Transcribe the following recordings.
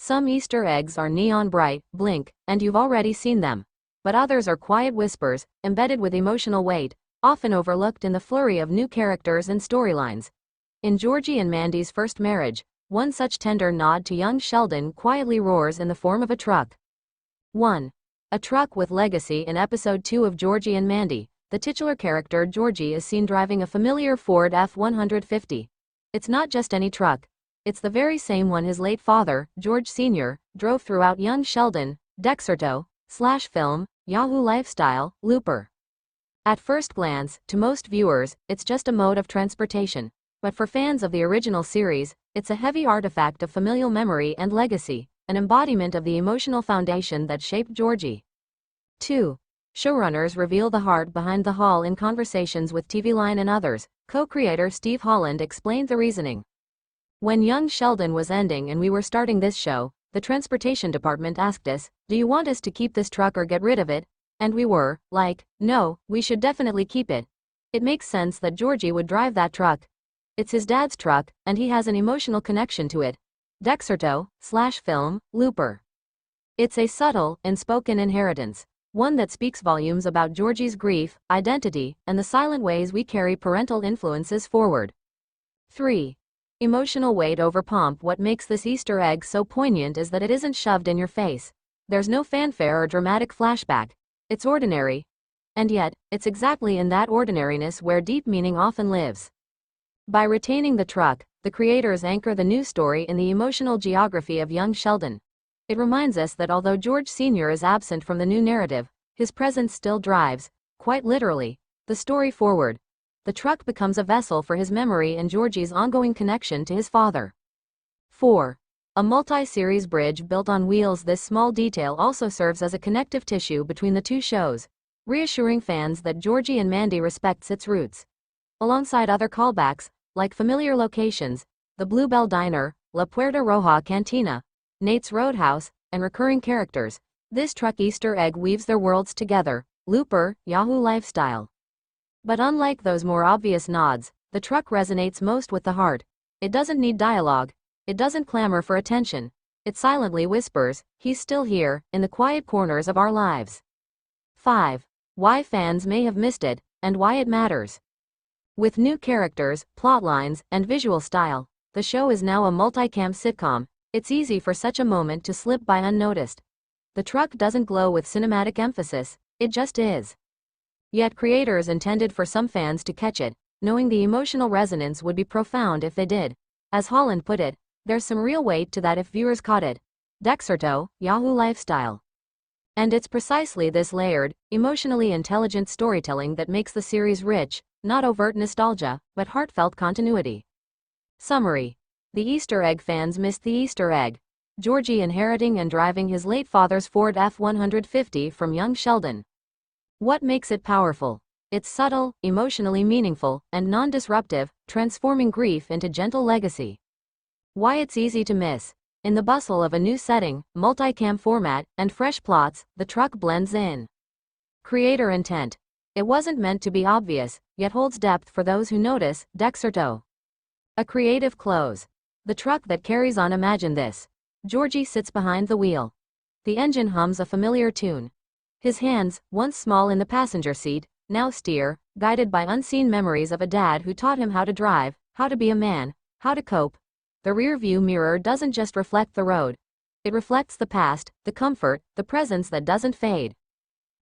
Some Easter eggs are neon bright, blink, and you've already seen them. But others are quiet whispers, embedded with emotional weight, often overlooked in the flurry of new characters and storylines. In Georgie and Mandy's first marriage, one such tender nod to young Sheldon quietly roars in the form of a truck. 1. A truck with legacy. In episode 2 of Georgie and Mandy, the titular character Georgie is seen driving a familiar Ford F-150. It's not just any truck. It's the very same one his late father, George Sr., drove throughout young Sheldon, Dexerto/film, Yahoo Lifestyle, Looper. At first glance, to most viewers, it's just a mode of transportation. But for fans of the original series, it's a heavy artifact of familial memory and legacy, an embodiment of the emotional foundation that shaped Georgie. 2. Showrunners reveal the heart behind the haul. In conversations with TV Line and others, co-creator Steve Holland explained the reasoning. When young Sheldon was ending and we were starting this show, the transportation department asked us, "Do you want us to keep this truck or get rid of it?" And we were like, "No, we should definitely keep it. It makes sense that Georgie would drive that truck. It's his dad's truck, and he has an emotional connection to it." Dexerto/film, Looper. It's a subtle, unspoken inheritance, one that speaks volumes about Georgie's grief, identity, and the silent ways we carry parental influences forward. 3. Emotional weight over pomp. What makes this Easter egg so poignant is that it isn't shoved in your face. There's no fanfare or dramatic flashback. It's ordinary. And yet, it's exactly in that ordinariness where deep meaning often lives. By retaining the truck, the creators anchor the new story in the emotional geography of young Sheldon. It reminds us that although George Sr. is absent from the new narrative, his presence still drives, quite literally, the story forward. The truck becomes a vessel for his memory and Georgie's ongoing connection to his father. 4. A multi-series bridge built on wheels. This small detail also serves as a connective tissue between the two shows, reassuring fans that Georgie and Mandy respects its roots. Alongside other callbacks, like familiar locations, the Bluebell Diner, La Puerta Roja Cantina, Nate's Roadhouse, and recurring characters, this truck Easter egg weaves their worlds together. Looper, Yahoo Lifestyle. But unlike those more obvious nods, the truck resonates most with the heart. It doesn't need dialogue. It doesn't clamor for attention. It silently whispers, "He's still here," in the quiet corners of our lives. 5. Why fans may have missed it, and why it matters. With new characters, plotlines, and visual style, the show is now a multicam sitcom. It's easy for such a moment to slip by unnoticed. The truck doesn't glow with cinematic emphasis, it just is. Yet creators intended for some fans to catch it, knowing the emotional resonance would be profound if they did. As Holland put it, there's some real weight to that if viewers caught it. Dexerto, Yahoo Lifestyle. And it's precisely this layered, emotionally intelligent storytelling that makes the series rich, not overt nostalgia, but heartfelt continuity. Summary. The Easter egg fans missed the Easter egg. Georgie inheriting and driving his late father's Ford F-150 from young Sheldon. What makes it powerful? It's subtle, emotionally meaningful, and non-disruptive, transforming grief into gentle legacy. Why it's easy to miss. In the bustle of a new setting, multicam format, and fresh plots, the truck blends in. Creator intent. It wasn't meant to be obvious, yet holds depth for those who notice. Dexerto. A creative close. The truck that carries on. Imagine this. Georgie sits behind the wheel. The engine hums a familiar tune. His hands, once small in the passenger seat, now steer, guided by unseen memories of a dad who taught him how to drive, how to be a man, how to cope. The rear-view mirror doesn't just reflect the road. It reflects the past, the comfort, the presence that doesn't fade.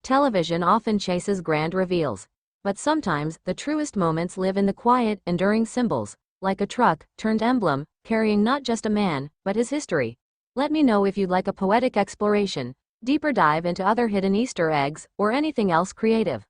Television often chases grand reveals. But sometimes, the truest moments live in the quiet, enduring symbols, like a truck turned emblem, carrying not just a man, but his history. Let me know if you'd like a poetic exploration, deeper dive into other hidden Easter eggs, or anything else creative.